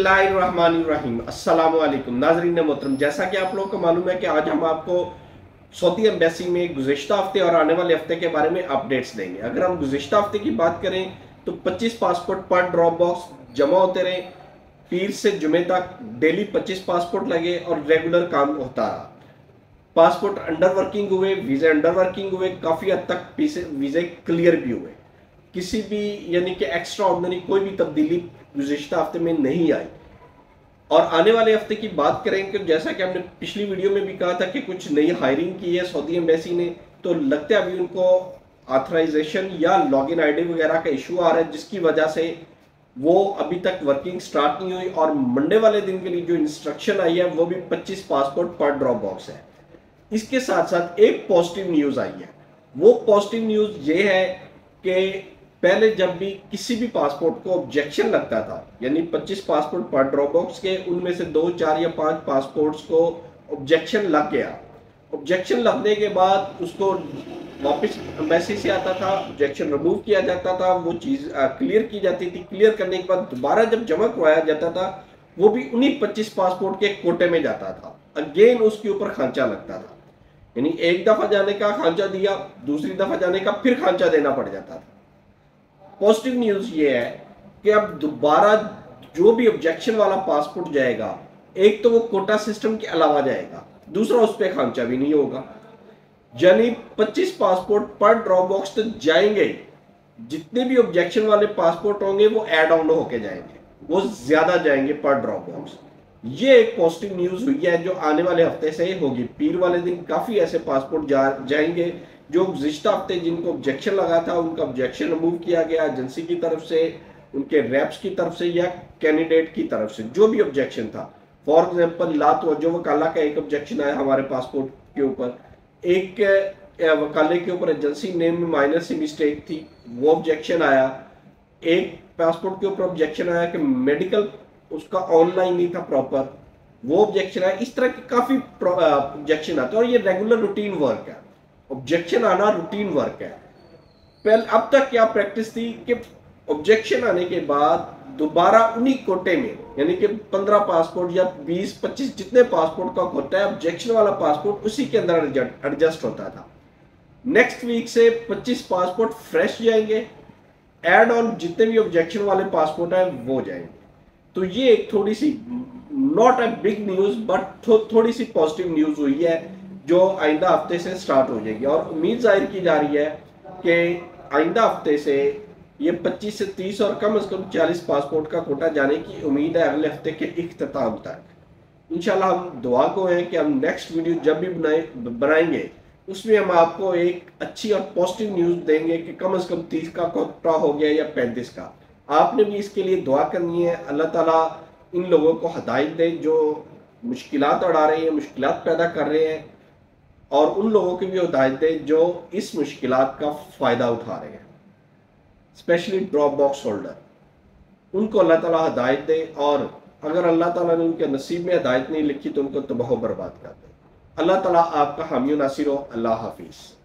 बिस्मिल्लाहिर्रहमानिर्रहीम। अस्सलामु अलैकुम नाज़रीन मोहतरम, जैसा कि आप लोगों को मालूम है कि आज हम आपको सऊदी एम्बेसी में गुज़िश्ता हफ्ते और आने वाले हफ्ते के बारे में अपडेट्स देंगे। अगर हम गुज़िश्ता हफ्ते की बात करें तो 25 पासपोर्ट पर ड्रॉप बॉक्स जमा होते रहे। पीर से जुमे तक डेली 25 पासपोर्ट लगे और रेगुलर काम होता रहा। पासपोर्ट अंडर वर्किंग हुए, वीज़े अंडर वर्किंग हुए, काफ़ी हद तक वीज़े क्लियर भी हुए। किसी भी यानी कि एक्स्ट्रा ऑर्डिनरी कोई भी तब्दीली गुज़िश्ता हफ्ते में नहीं आई। और आने वाले हफ्ते की बात करें कि जैसा कि हमने पिछली वीडियो में भी कहा था कि कुछ नई हायरिंग की है सऊदी एम्बेसी ने, तो लगता है अभी उनको ऑथराइजेशन या लॉगिन आईडी वगैरह का इशू आ रहा है, जिसकी वजह से वो अभी तक वर्किंग स्टार्ट नहीं हुई। और मंडे वाले दिन के लिए जो इंस्ट्रक्शन आई है वो भी 25 पासपोर्ट पर ड्रॉप बॉक्स है। इसके साथ साथ एक पॉजिटिव न्यूज़ आई है। वो पॉजिटिव न्यूज़ ये है कि पहले जब भी किसी भी पासपोर्ट को ऑब्जेक्शन लगता था, यानी 25 पासपोर्ट पर ड्रॉप बॉक्स के उनमें से 2, 4 या 5 पासपोर्ट्स को ऑब्जेक्शन लग गया। ऑब्जेक्शन लगने के बाद उसको वापस एम्बेसी से आता था, ऑब्जेक्शन रिमूव किया जाता था, वो चीज़ क्लियर की जाती थी। क्लियर करने के बाद दोबारा जब जमा करवाया जाता था वो भी उन्हीं 25 पासपोर्ट के कोटे में जाता था। अगेन उसके ऊपर खांचा लगता था, यानी एक दफ़ा जाने का खांचा दिया, दूसरी दफ़ा जाने का फिर खांचा देना पड़ जाता था। पॉजिटिव न्यूज़ ये है कि अब दोबारा जो भी ऑब्जेक्शन वाला पासपोर्ट जाएगा, एक तो वो कोटा सिस्टम के अलावा जाएगा, दूसरा उस पर खांचा भी नहीं होगा। यानी 25 पासपोर्ट पर ड्रॉप बॉक्स तो जाएंगे ही, जितने भी ऑब्जेक्शन वाले पासपोर्ट होंगे वो ऐड ऑन होके जाएंगे, वो ज्यादा जाएंगे पर ड्रॉप बॉक्स। ये एक पॉजिटिव न्यूज़ हुई है जो आने वाले हफ्ते से होगी। पीर वाले दिन काफ़ी ऐसे पासपोर्ट जाएंगे जो गुज़िश्ता हफ्ते जिनको ऑब्जेक्शन लगा था, उनका ऑब्जेक्शन रिमूव किया गया एजेंसी की तरफ से, उनके रैप्स की तरफ से या कैंडिडेट की तरफ से, जो भी ऑब्जेक्शन था। फॉर एग्जांपल ला तवज्जो वकाला का एक ऑब्जेक्शन आया हमारे पासपोर्ट के ऊपर, एक वकाले के ऊपर एजेंसी नेम में माइनर सी मिस्टेक थी, वो ऑब्जेक्शन आया। एक पासपोर्ट के ऊपर ऑब्जेक्शन आया कि मेडिकल उसका ऑनलाइन नहीं था प्रॉपर, वो ऑब्जेक्शन आया। इस तरह के काफ़ी ऑब्जेक्शन आते हैं और ये रेगुलर रूटीन वर्क है। ऑब्जेक्शन आना रूटीन वर्क है। पहले अब तक क्या प्रैक्टिस थी कि ऑब्जेक्शन आने के बाद दोबारा उन्हीं कोटे में, यानी कि 15 पासपोर्ट या 20-25 जितने पासपोर्ट का कोटा है, ऑब्जेक्शन वाला पासपोर्ट उसी के अंदर एडजस्ट होता था। नेक्स्ट वीक से 25 पासपोर्ट फ्रेश जाएंगे, एड ऑन जितने भी ऑब्जेक्शन वाले पासपोर्ट हैं वो जाएंगे। तो ये एक थोड़ी सी not a big news but थोड़ी सी पॉजिटिव न्यूज़ हुई है जो आइंदा हफ्ते से स्टार्ट हो जाएगी। और उम्मीद जाहिर की जा रही है कि आइंदा हफ्ते से ये 25 से 30 और कम से कम 40 पासपोर्ट का कोटा जाने की उम्मीद है अगले हफ्ते के इख्तिताम तक। इंशाल्लाह हम दुआ को हैं कि हम नेक्स्ट वीडियो जब भी बनाएंगे उसमें हम आपको एक अच्छी और पॉजिटिव न्यूज़ देंगे कि कम से कम 30 का कोटा हो गया या 35 का। आपने भी इसके लिए दुआ करनी है। अल्लाह ताला इन लोगों को हिदायत दे जो मुश्किलात अड़ा रहे हैं, मुश्किलात पैदा कर रहे हैं, और उन लोगों की भी हिदायत दे जो इस मुश्किलात का फ़ायदा उठा रहे हैं, स्पेशली ड्रॉप बॉक्स होल्डर। उनको अल्लाह ताला हिदायत दे, और अगर अल्लाह ताला ने उनके नसीब में हिदायत नहीं लिखी तो उनको तबाह बर्बाद कर दे। अल्लाह ताला आपका हामी नासिर हो। अल्लाह हाफिज़।